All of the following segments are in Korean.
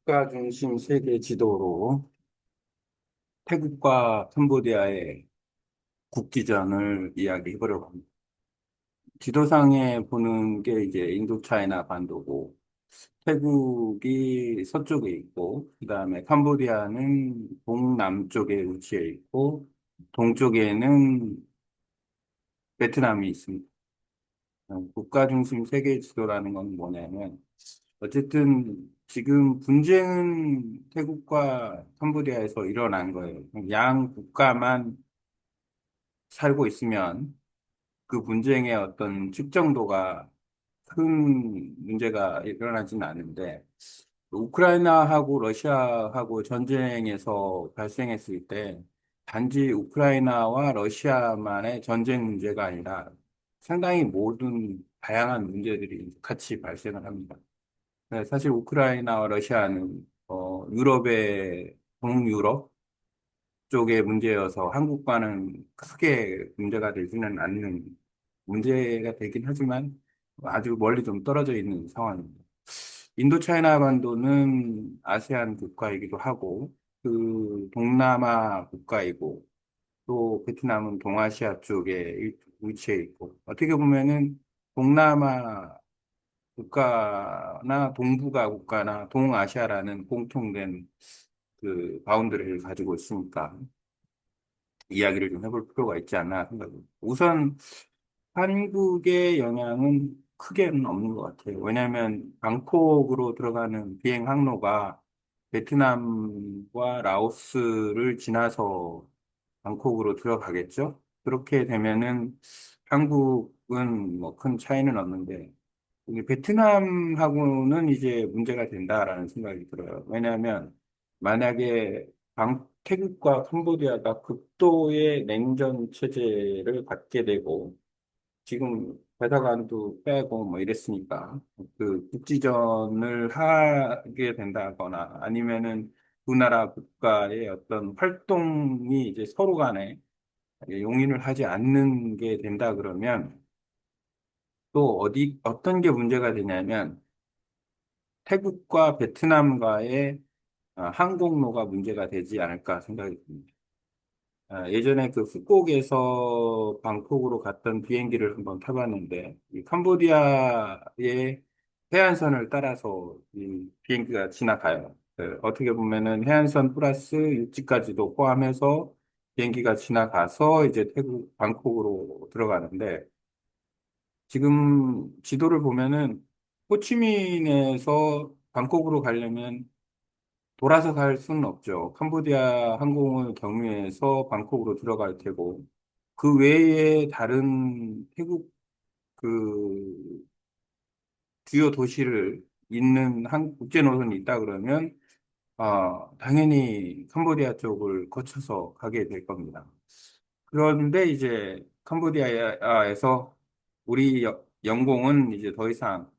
국가 중심 세계 지도로 태국과 캄보디아의 국기전을 이야기해보려고 합니다. 지도상에 보는 게 이제 인도차이나 반도고, 태국이 서쪽에 있고, 그 다음에 캄보디아는 동남쪽에 위치해 있고, 동쪽에는 베트남이 있습니다. 국가 중심 세계 지도라는 건 뭐냐면, 어쨌든 지금 분쟁은 태국과 캄보디아에서 일어난 거예요. 양 국가만 살고 있으면 그 분쟁의 어떤 측정도가 큰 문제가 일어나지는 않는데, 우크라이나하고 러시아하고 전쟁에서 발생했을 때 단지 우크라이나와 러시아만의 전쟁 문제가 아니라 상당히 모든 다양한 문제들이 같이 발생을 합니다. 네, 사실 우크라이나와 러시아는 유럽의 동유럽 쪽의 문제여서 한국과는 크게 문제가 되지는 않는 문제가 되긴 하지만 아주 멀리 좀 떨어져 있는 상황입니다. 인도차이나 반도는 아세안 국가이기도 하고 그 동남아 국가이고 또 베트남은 동아시아 쪽에 위치해 있고 어떻게 보면은 동남아 국가나 동북아 국가나 동아시아라는 공통된 그 바운더리를 가지고 있으니까 이야기를 좀 해볼 필요가 있지 않나 생각합니다. 우선 한국의 영향은 크게는 없는 것 같아요. 왜냐하면 방콕으로 들어가는 비행 항로가 베트남과 라오스를 지나서 방콕으로 들어가겠죠? 그렇게 되면은 한국은 뭐 큰 차이는 없는데 이게 베트남하고는 이제 문제가 된다라는 생각이 들어요. 왜냐하면 만약에 태국과 캄보디아가 극도의 냉전 체제를 갖게 되고 지금 대사관도 빼고 뭐 이랬으니까 그 국지전을 하게 된다거나 아니면은 두 나라 국가의 어떤 활동이 이제 서로 간에 용인을 하지 않는 게 된다 그러면 또 어떤 게 문제가 되냐면 태국과 베트남과의 항공로가 문제가 되지 않을까 생각이 듭니다. 예전에 그 푸꾸옥에서 방콕으로 갔던 비행기를 한번 타봤는데, 이 캄보디아의 해안선을 따라서 이 비행기가 지나가요. 어떻게 보면은 해안선 플러스 육지까지도 포함해서 비행기가 지나가서 이제 태국 방콕으로 들어가는데, 지금 지도를 보면은 호치민에서 방콕으로 가려면 돌아서 갈 수는 없죠. 캄보디아 항공을 경유해서 방콕으로 들어갈 테고, 그 외에 다른 태국 그 주요 도시를 잇는 국제 노선이 있다 그러면, 당연히 캄보디아 쪽을 거쳐서 가게 될 겁니다. 그런데 이제 캄보디아에서 우리 영공은 이제 더 이상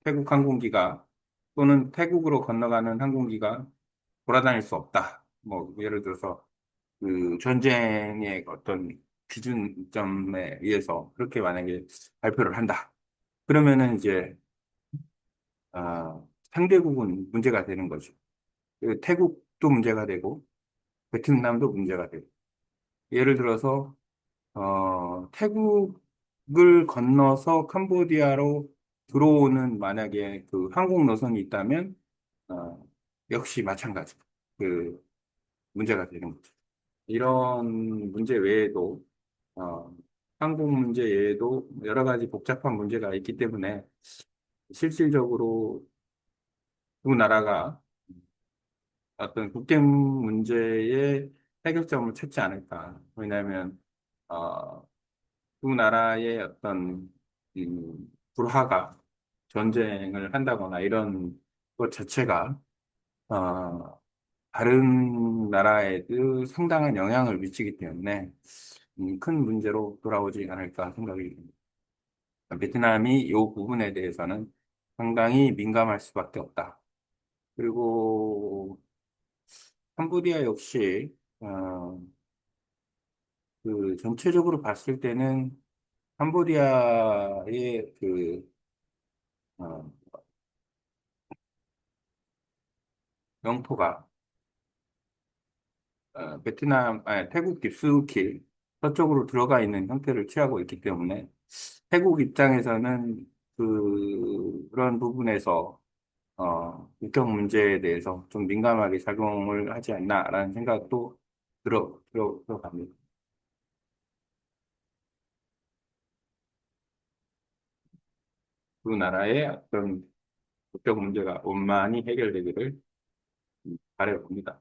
태국 항공기가 또는 태국으로 건너가는 항공기가 돌아다닐 수 없다. 뭐 예를 들어서 그 전쟁의 어떤 기준점에 의해서 그렇게 만약에 발표를 한다. 그러면은 이제 상대국은 문제가 되는 거죠. 그 태국도 문제가 되고 베트남도 문제가 되고 예를 들어서 태국을 건너서 캄보디아로 들어오는 만약에 그 항공 노선이 있다면 역시 마찬가지 그 문제가 되는 거죠. 이런 문제 외에도 어, 항공 문제 외에도 여러 가지 복잡한 문제가 있기 때문에 실질적으로 두 나라가 어떤 국경 문제의 해결점을 찾지 않을까. 왜냐하면 어, 두 나라의 어떤 불화가 전쟁을 한다거나 이런 것 자체가 어, 다른 나라에도 상당한 영향을 미치기 때문에 큰 문제로 돌아오지 않을까 생각이 듭니다. 베트남이 이 부분에 대해서는 상당히 민감할 수밖에 없다. 그리고 캄보디아 역시 그 전체적으로 봤을 때는 캄보디아의 그 어, 영토가 태국 깊숙이 서쪽으로 들어가 있는 형태를 취하고 있기 때문에 태국 입장에서는 그런 부분에서 국경 문제에 대해서 좀 민감하게 작용을 하지 않나라는 생각도 들어갑니다. 두 나라의 어떤 국경 문제가 원만히 해결되기를 바라봅니다.